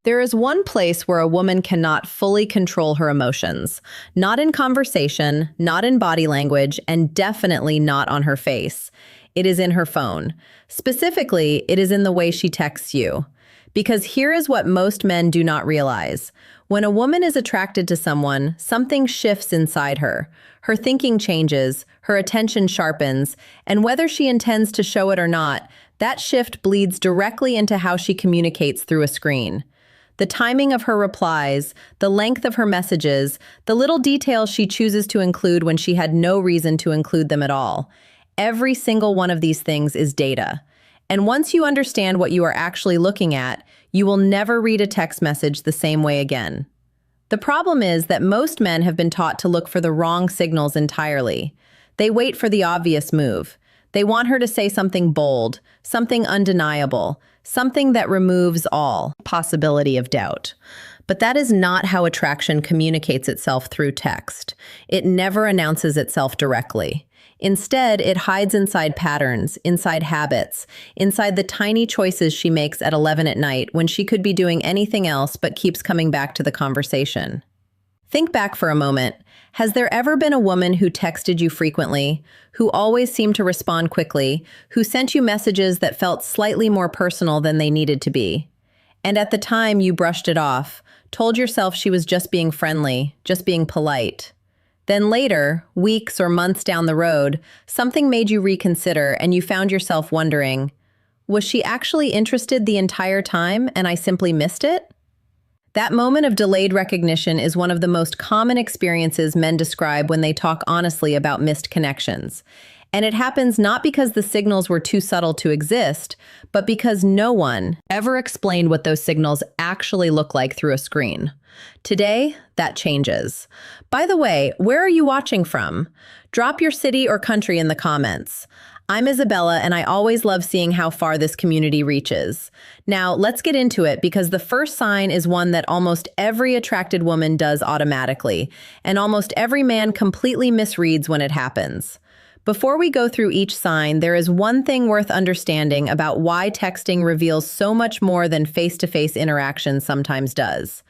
There is one place where a woman cannot fully control her emotions. Not in conversation, not in body language, and definitely not on her face. It is in her phone. Specifically, it is in the way she texts you. Because here is what most men do not realize. When a woman is attracted to someone, something shifts inside her. Her thinking changes, her attention sharpens, and whether she intends to show it or not, that shift bleeds directly into how she communicates through a screen. The timing of her replies, the length of her messages, the little details she chooses to include when she had no reason to include them at all. Every single one of these things is data. And once you understand what you are actually looking at, you will never read a text message the same way again. The problem is that most men have been taught to look for the wrong signals entirely. They wait for the obvious move. They want her to say something bold, something undeniable, something that removes all possibility of doubt. But that is not how attraction communicates itself through text. It never announces itself directly. Instead, it hides inside patterns, inside habits, inside the tiny choices she makes at 11 at night when she could be doing anything else but keeps coming back to the conversation. Think back for a moment. Has there ever been a woman who texted you frequently, who always seemed to respond quickly, who sent you messages that felt slightly more personal than they needed to be? And at the time, you brushed it off, told yourself she was just being friendly, just being polite. Then later, weeks or months down the road, something made you reconsider and you found yourself wondering, was she actually interested the entire time and I simply missed it? That moment of delayed recognition is one of the most common experiences men describe when they talk honestly about missed connections. And it happens not because the signals were too subtle to exist, but because no one ever explained what those signals actually look like through a screen. Today, that changes. By the way, where are you watching from? Drop your city or country in the comments. I'm Isabella, and I always love seeing how far this community reaches. Now, let's get into it because the first sign is one that almost every attracted woman does automatically, and almost every man completely misreads when it happens. Before we go through each sign, there is one thing worth understanding about why texting reveals so much more than face-to-face interaction sometimes does.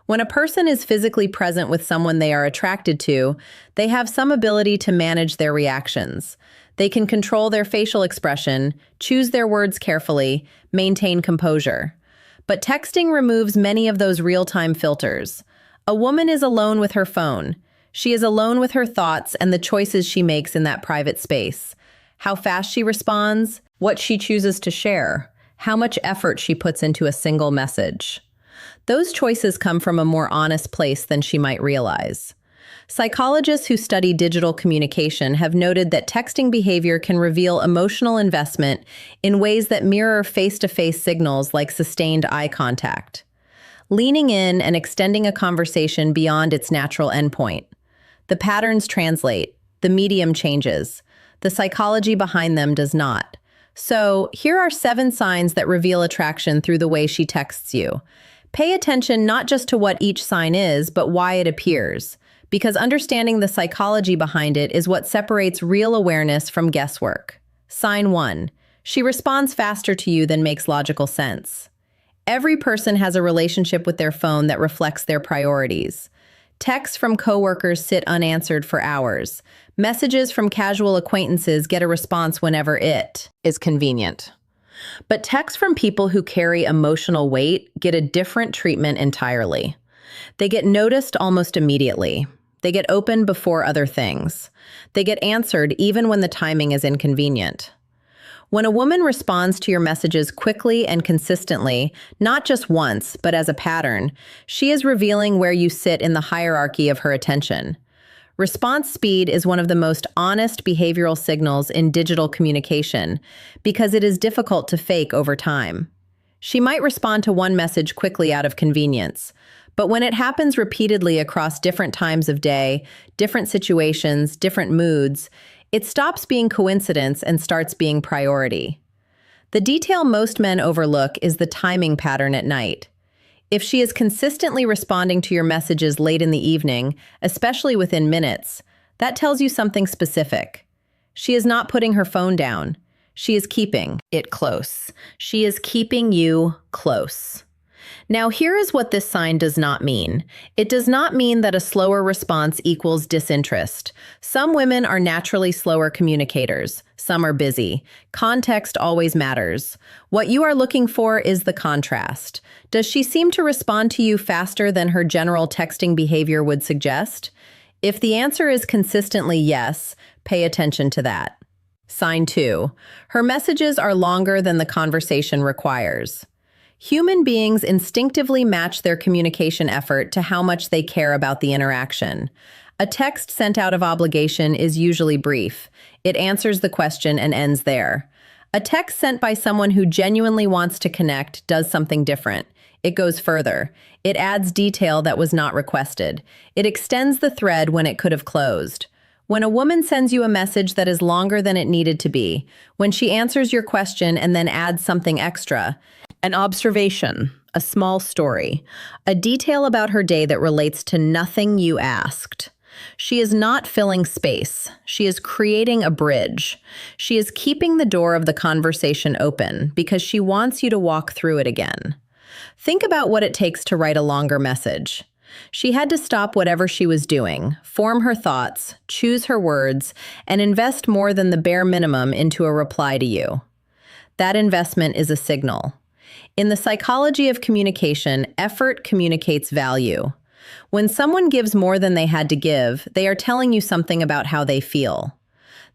When a person is physically present with someone they are attracted to, they have some ability to manage their reactions. They can control their facial expression, choose their words carefully, maintain composure. But texting removes many of those real-time filters. A woman is alone with her phone. She is alone with her thoughts and the choices she makes in that private space. How fast she responds, what she chooses to share, how much effort she puts into a single message. Those choices come from a more honest place than she might realize. Psychologists who study digital communication have noted that texting behavior can reveal emotional investment in ways that mirror face-to-face signals like sustained eye contact. Leaning in and extending a conversation beyond its natural endpoint. The patterns translate, the medium changes. The psychology behind them does not. So, here are 7 signs that reveal attraction through the way she texts you. Pay attention not just to what each sign is, but why it appears. Because understanding the psychology behind it is what separates real awareness from guesswork. Sign 1. She responds faster to you than makes logical sense. Every person has a relationship with their phone that reflects their priorities. Texts from coworkers sit unanswered for hours. Messages from casual acquaintances get a response whenever it is convenient. But texts from people who carry emotional weight get a different treatment entirely. They get noticed almost immediately. They get opened before other things. They get answered even when the timing is inconvenient. When a woman responds to your messages quickly and consistently, not just once, but as a pattern, she is revealing where you sit in the hierarchy of her attention. Response speed is one of the most honest behavioral signals in digital communication because it is difficult to fake over time. She might respond to one message quickly out of convenience, but when it happens repeatedly across different times of day, different situations, different moods, it stops being coincidence and starts being priority. The detail most men overlook is the timing pattern at night. If she is consistently responding to your messages late in the evening, especially within minutes, that tells you something specific. She is not putting her phone down. She is keeping it close. She is keeping you close. Now, here is what this sign does not mean. It does not mean that a slower response equals disinterest. Some women are naturally slower communicators. Some are busy. Context always matters. What you are looking for is the contrast. Does she seem to respond to you faster than her general texting behavior would suggest? If the answer is consistently yes, pay attention to that. Sign 2. Her messages are longer than the conversation requires. Human beings instinctively match their communication effort to how much they care about the interaction. A text sent out of obligation is usually brief. It answers the question and ends there. A text sent by someone who genuinely wants to connect does something different. It goes further. It adds detail that was not requested. It extends the thread when it could have closed. When a woman sends you a message that is longer than it needed to be, when she answers your question and then adds something extra, an observation, a small story, a detail about her day that relates to nothing you asked. She is not filling space. She is creating a bridge. She is keeping the door of the conversation open because she wants you to walk through it again. Think about what it takes to write a longer message. She had to stop whatever she was doing, form her thoughts, choose her words, and invest more than the bare minimum into a reply to you. That investment is a signal. In the psychology of communication, effort communicates value. When someone gives more than they had to give, they are telling you something about how they feel.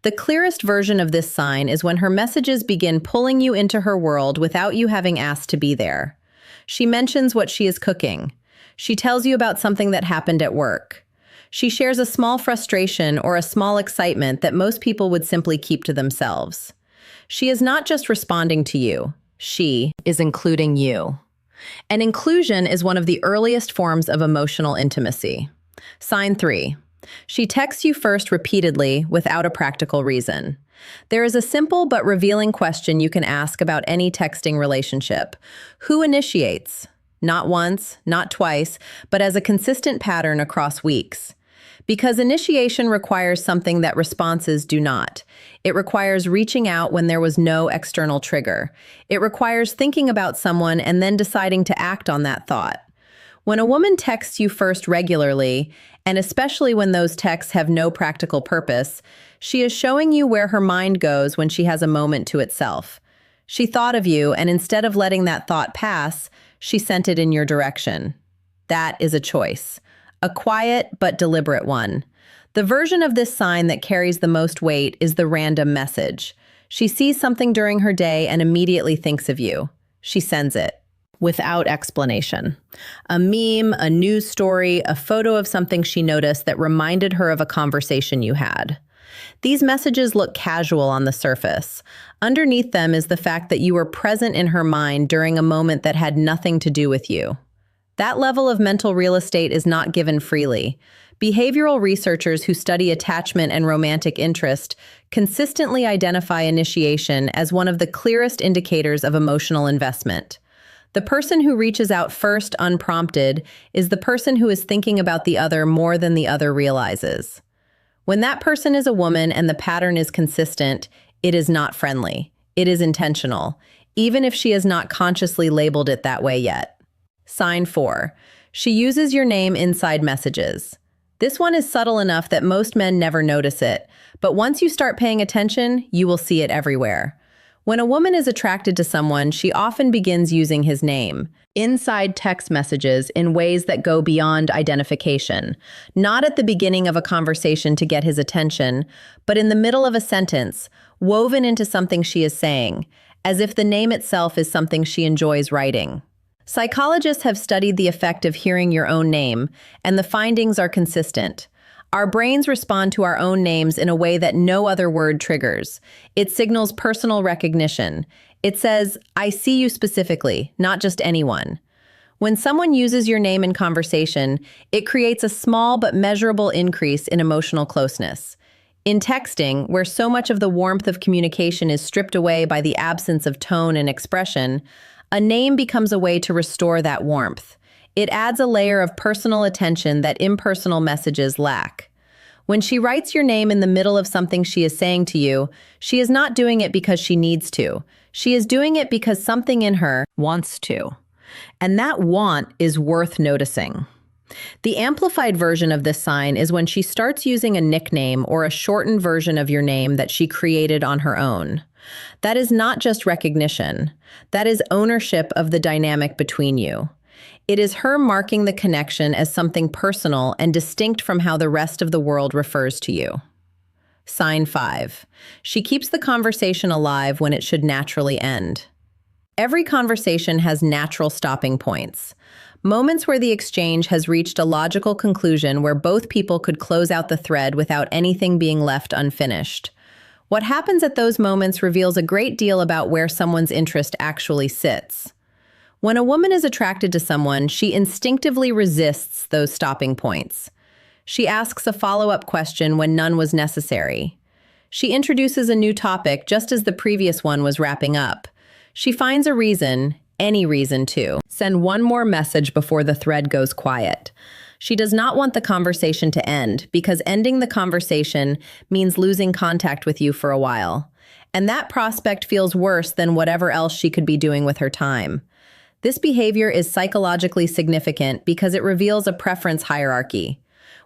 The clearest version of this sign is when her messages begin pulling you into her world without you having asked to be there. She mentions what she is cooking. She tells you about something that happened at work. She shares a small frustration or a small excitement that most people would simply keep to themselves. She is not just responding to you. She is including you. And inclusion is one of the earliest forms of emotional intimacy. Sign 3. She texts you first repeatedly without a practical reason. There is a simple but revealing question you can ask about any texting relationship. Who initiates? Not once, not twice, but as a consistent pattern across weeks. Because initiation requires something that responses do not. It requires reaching out when there was no external trigger. It requires thinking about someone and then deciding to act on that thought. When a woman texts you first regularly, and especially when those texts have no practical purpose, she is showing you where her mind goes when she has a moment to itself. She thought of you, and instead of letting that thought pass, she sent it in your direction. That is a choice. A quiet but deliberate one. The version of this sign that carries the most weight is the random message. She sees something during her day and immediately thinks of you. She sends it without explanation. A meme, a news story, a photo of something she noticed that reminded her of a conversation you had. These messages look casual on the surface. Underneath them is the fact that you were present in her mind during a moment that had nothing to do with you. That level of mental real estate is not given freely. Behavioral researchers who study attachment and romantic interest consistently identify initiation as one of the clearest indicators of emotional investment. The person who reaches out first unprompted is the person who is thinking about the other more than the other realizes. When that person is a woman and the pattern is consistent, it is not friendly. It is intentional, even if she has not consciously labeled it that way yet. Sign 4. She uses your name inside messages. This one is subtle enough that most men never notice it, but once you start paying attention, you will see it everywhere. When a woman is attracted to someone, she often begins using his name inside text messages in ways that go beyond identification, not at the beginning of a conversation to get his attention, but in the middle of a sentence, woven into something she is saying, as if the name itself is something she enjoys writing. Psychologists have studied the effect of hearing your own name, and the findings are consistent. Our brains respond to our own names in a way that no other word triggers. It signals personal recognition. It says, I see you specifically, not just anyone. When someone uses your name in conversation, it creates a small but measurable increase in emotional closeness. In texting, where so much of the warmth of communication is stripped away by the absence of tone and expression, a name becomes a way to restore that warmth. It adds a layer of personal attention that impersonal messages lack. When she writes your name in the middle of something she is saying to you, she is not doing it because she needs to. She is doing it because something in her wants to. And that want is worth noticing. The amplified version of this sign is when she starts using a nickname or a shortened version of your name that she created on her own. That is not just recognition. That is ownership of the dynamic between you. It is her marking the connection as something personal and distinct from how the rest of the world refers to you. Sign 5. She keeps the conversation alive when it should naturally end. Every conversation has natural stopping points. Moments where the exchange has reached a logical conclusion where both people could close out the thread without anything being left unfinished. What happens at those moments reveals a great deal about where someone's interest actually sits. When a woman is attracted to someone, she instinctively resists those stopping points. She asks a follow-up question when none was necessary. She introduces a new topic just as the previous one was wrapping up. She finds a reason, any reason to, send one more message before the thread goes quiet. She does not want the conversation to end because ending the conversation means losing contact with you for a while. And that prospect feels worse than whatever else she could be doing with her time. This behavior is psychologically significant because it reveals a preference hierarchy.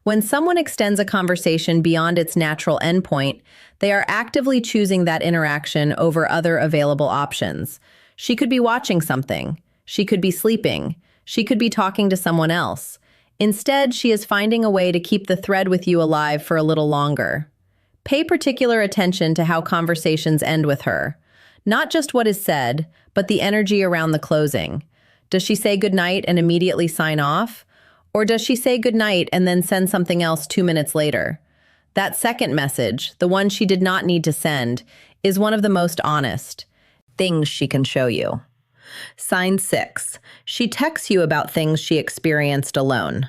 When someone extends a conversation beyond its natural endpoint, they are actively choosing that interaction over other available options. She could be watching something. She could be sleeping. She could be talking to someone else. Instead, she is finding a way to keep the thread with you alive for a little longer. Pay particular attention to how conversations end with her. Not just what is said, but the energy around the closing. Does she say goodnight and immediately sign off? Or does she say goodnight and then send something else 2 minutes later? That second message, the one she did not need to send, is one of the most honest things she can show you. Sign 6. She texts you about things she experienced alone.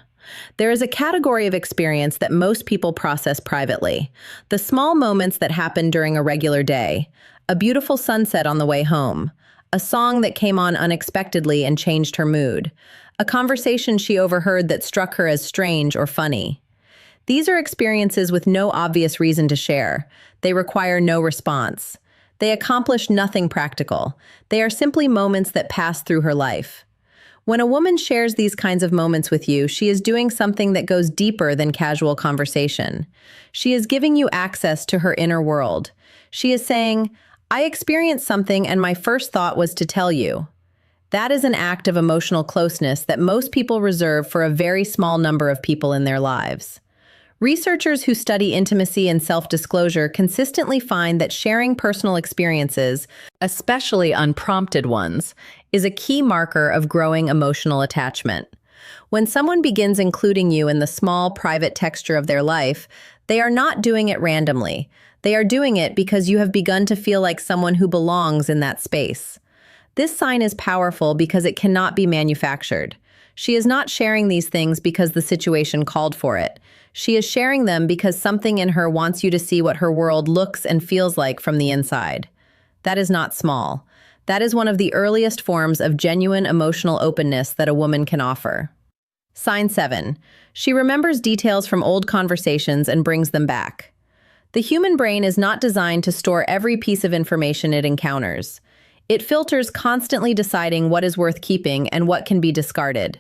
There is a category of experience that most people process privately. The small moments that happen during a regular day. A beautiful sunset on the way home. A song that came on unexpectedly and changed her mood. A conversation she overheard that struck her as strange or funny. These are experiences with no obvious reason to share. They require no response. They accomplish nothing practical. They are simply moments that pass through her life. When a woman shares these kinds of moments with you, she is doing something that goes deeper than casual conversation. She is giving you access to her inner world. She is saying, "I experienced something and my first thought was to tell you." That is an act of emotional closeness that most people reserve for a very small number of people in their lives. Researchers who study intimacy and self-disclosure consistently find that sharing personal experiences, especially unprompted ones, is a key marker of growing emotional attachment. When someone begins including you in the small, private texture of their life, they are not doing it randomly. They are doing it because you have begun to feel like someone who belongs in that space. This sign is powerful because it cannot be manufactured. She is not sharing these things because the situation called for it. She is sharing them because something in her wants you to see what her world looks and feels like from the inside. That is not small. That is one of the earliest forms of genuine emotional openness that a woman can offer. Sign 7. She remembers details from old conversations and brings them back. The human brain is not designed to store every piece of information it encounters. It filters, constantly deciding what is worth keeping and what can be discarded.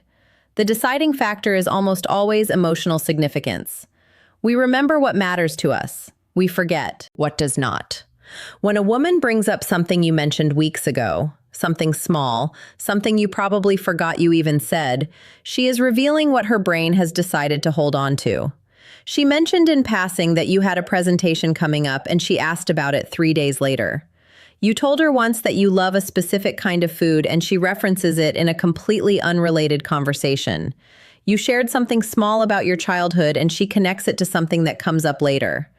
The deciding factor is almost always emotional significance. We remember what matters to us. We forget what does not. When a woman brings up something you mentioned weeks ago, something small, something you probably forgot you even said, she is revealing what her brain has decided to hold on to. She mentioned in passing that you had a presentation coming up and she asked about it 3 days later. You told her once that you love a specific kind of food and she references it in a completely unrelated conversation. You shared something small about your childhood and she connects it to something that comes up later.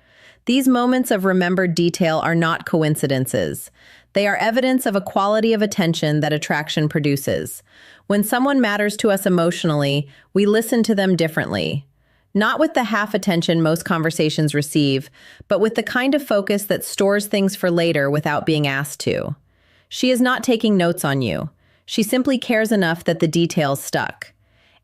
These moments of remembered detail are not coincidences. They are evidence of a quality of attention that attraction produces. When someone matters to us emotionally, we listen to them differently. Not with the half attention most conversations receive, but with the kind of focus that stores things for later without being asked to. She is not taking notes on you. She simply cares enough that the details stuck.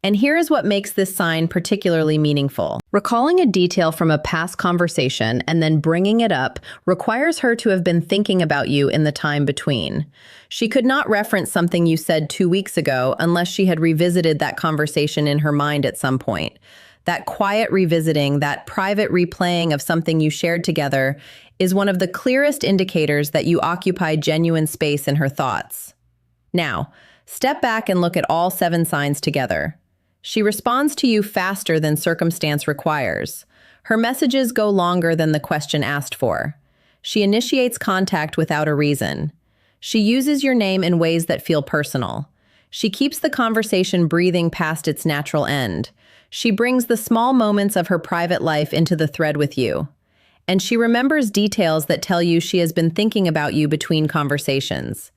And here is what makes this sign particularly meaningful. Recalling a detail from a past conversation and then bringing it up requires her to have been thinking about you in the time between. She could not reference something you said 2 weeks ago unless she had revisited that conversation in her mind at some point. That quiet revisiting, that private replaying of something you shared together is one of the clearest indicators that you occupy genuine space in her thoughts. Now, step back and look at all 7 signs together. She responds to you faster than circumstance requires. Her messages go longer than the question asked for. She initiates contact without a reason. She uses your name in ways that feel personal. She keeps the conversation breathing past its natural end. She brings the small moments of her private life into the thread with you. And she remembers details that tell you she has been thinking about you between conversations.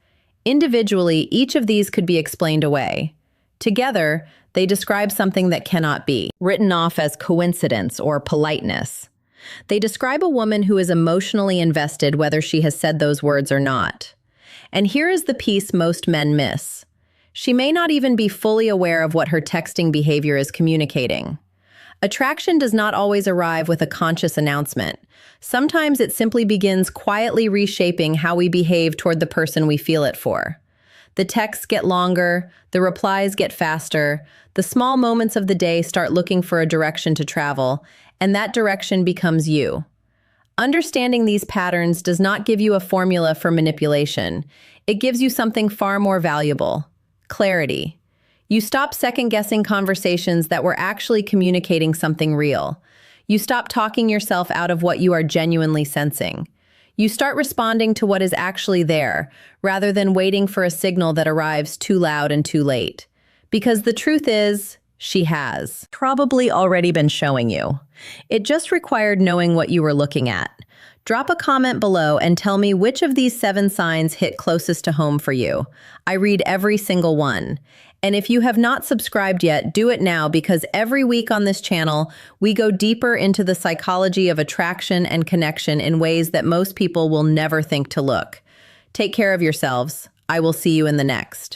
Individually, each of these could be explained away. Together, they describe something that cannot be written off as coincidence or politeness. They describe a woman who is emotionally invested whether she has said those words or not. And here is the piece most men miss. She may not even be fully aware of what her texting behavior is communicating. Attraction does not always arrive with a conscious announcement. Sometimes it simply begins quietly reshaping how we behave toward the person we feel it for. The texts get longer, the replies get faster, the small moments of the day start looking for a direction to travel, and that direction becomes you. Understanding these patterns does not give you a formula for manipulation. It gives you something far more valuable: clarity. You stop second-guessing conversations that were actually communicating something real. You stop talking yourself out of what you are genuinely sensing. You start responding to what is actually there, rather than waiting for a signal that arrives too loud and too late. Because the truth is, she has probably already been showing you. It just required knowing what you were looking at. Drop a comment below and tell me which of these 7 signs hit closest to home for you. I read every single one. And if you have not subscribed yet, do it now, because every week on this channel, we go deeper into the psychology of attraction and connection in ways that most people will never think to look. Take care of yourselves. I will see you in the next.